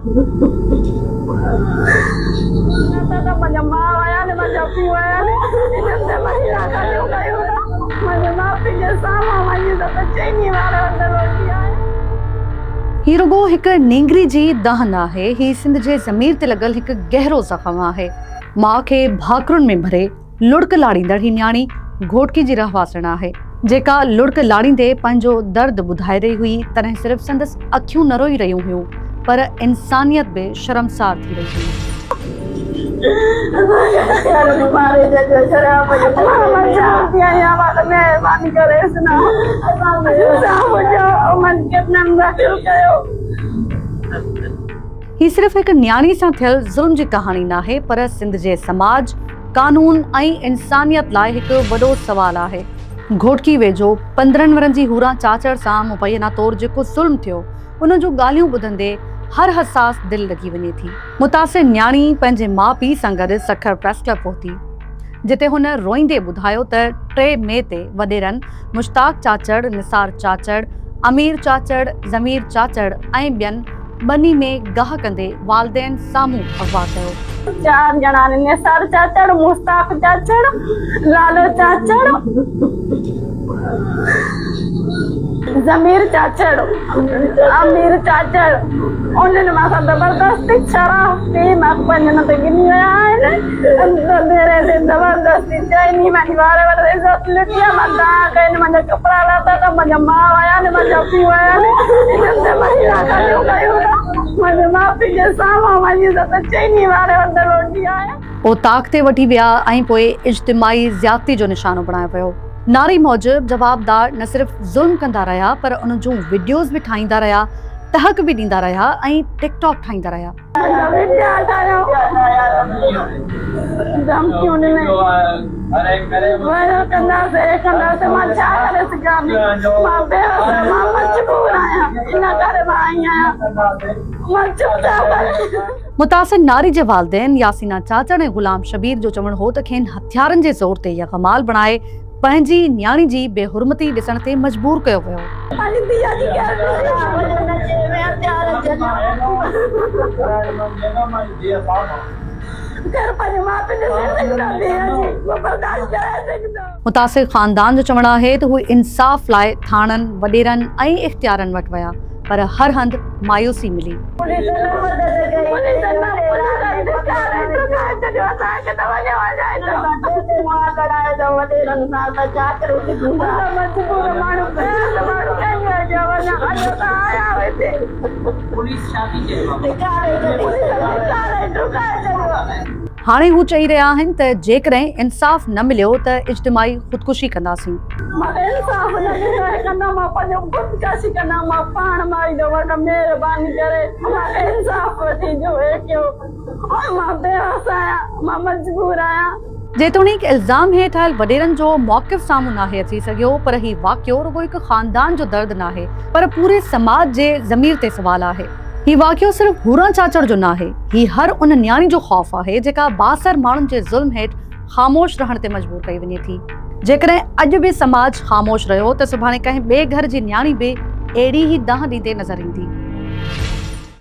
ही रुगो हिक नेंगरी जी दहन आहे। ही सिंध जे ज़मीर ते लगल हिक गहरो ज़ख़म आहे। मां खे भाकुरुनि में भरे लुड़क लाड़ींदड़ ही न्याणी घोटकी जी रहवासण आहे, जेका लुड़क लाड़ींदे पंहिंजो दर्द ॿुधाए रही हुई। तॾहिं सिर्फ़ संदसि अखियूं न रोई रहियूं हुयूं, पर इंसानियत बि शर्मसार थी रही हुई। ही सिर्फ़ हिक न्याणी सां थियल ज़ुल्म जी कहाणी नाहे, पर सिंध जे समाज, कानून ऐं इंसानियत लाइ हिकु वॾो सवाल आहे। घोटकी वेझो 15 वरनि जी हूरा चाचड़ सां मुबैना तौरु जेको ज़ुल्म थियो, उन जूं ॻाल्हियूं ॿुधंदे हर हसास दिलि लॻी वञे थी। मुतासिर न्याणी पंहिंजे माउ पीउ सां गॾु सखर प्रेस क्लब पहुती, जिते हुन रोईंदे ॿुधायो त 3 मई ते वॾेरनि मुश्ताक चाचड़, निसार चाचड़, अमीर चाचड़, ज़मीर चाचड़ ऐं ॿियनि बनी में गाह कंदे वालदेन साम्हूं अगवा कयो। 4 ॼणा ने, निसार चाचड़, मुश्ताक चाचड़, लालो चाचड़, ज़मीर चाचड़, अमीर चाचड़, उन्हनि मां ज़बरदस्ती शराब पी मां पंहिंजनि ते गिनी विया आहिनि। देरे ते ज़बरदस्ती चइनी मुंहिंजी वार वार इज़त लुटी आहे। मां तव्हां कनि मुंहिंजा कपिड़ा लाथा त मुंहिंजा माउ आया आहिनि, मुंहिंजा पीउ आया आहिनि, इन्हनि ते मुंहिंजी ॻाल्हियूं कयूं था। मुंहिंजे माउ पीउ जे साम्हूं मुंहिंजी इज़त चइनी वारे वटि लुटी आहे। ओ ताक़ ते वठी विया ऐं पोइ इज्तिमाई ज़्यादती जो निशानो बणायो वियो। नारी मौजिब जवाबदार न सिर्फ़ ज़ुल्म कंदा रहिया, पर उन जूं वीडियोज़ बि ठाहींदा रहिया, तहक़ बि ॾींदा रहिया ऐं टिकटॉक ठाहींदा रहिया। मुतासिर नारी जे वालदेन यासीना चाचड़ ऐं गुलाम शबीर जो चवणु हो त खेनि हथियारनि जे ज़ोर ते या कमाल बणाए पंहिंजी न्याणी जी बेहुरमती ॾिसण ते मजबूर कयो वियो। मुतासिर ख़ानदान जो चवणु आहे त हू इंसाफ़ लाइ थाणनि, वॾेरनि ऐं इख़्तियारनि वटि विया, पर हर हंधि मायूसी मिली। हाणे हू चई रहिया आहिनि त जेकॾहिं इंसाफ़ न मिलियो त इज्तिमाई ख़ुदकुशी कंदासीं। जेतोणीकि इल्ज़ाम हेठि आयल वॾेरनि जो मौक़िफ़ साम्हूं नाहे अची सघियो, पर ही वाक़ियो रुगो हिकु ख़ानदान जो दर्द नाहे, पर पूरे समाज जे ज़मीर ते सवाल आहे। ही वाक़ियो सिर्फ़ हूरा चाचड़ जो नाहे, ही हर उन न्याणी जो ख़ौफ़ आहे जेका बासर माण्हुनि जे ज़ुल्म हेठि ख़ामोश रहण ते मजबूर कई वञे थी। जेकॾहिं अॼु बि समाज ख़ामोश रहियो त सुभाणे कंहिं ॿिए घर जी न्याणी बि अहिड़ी ई दह ॾींदे नज़र ईंदी।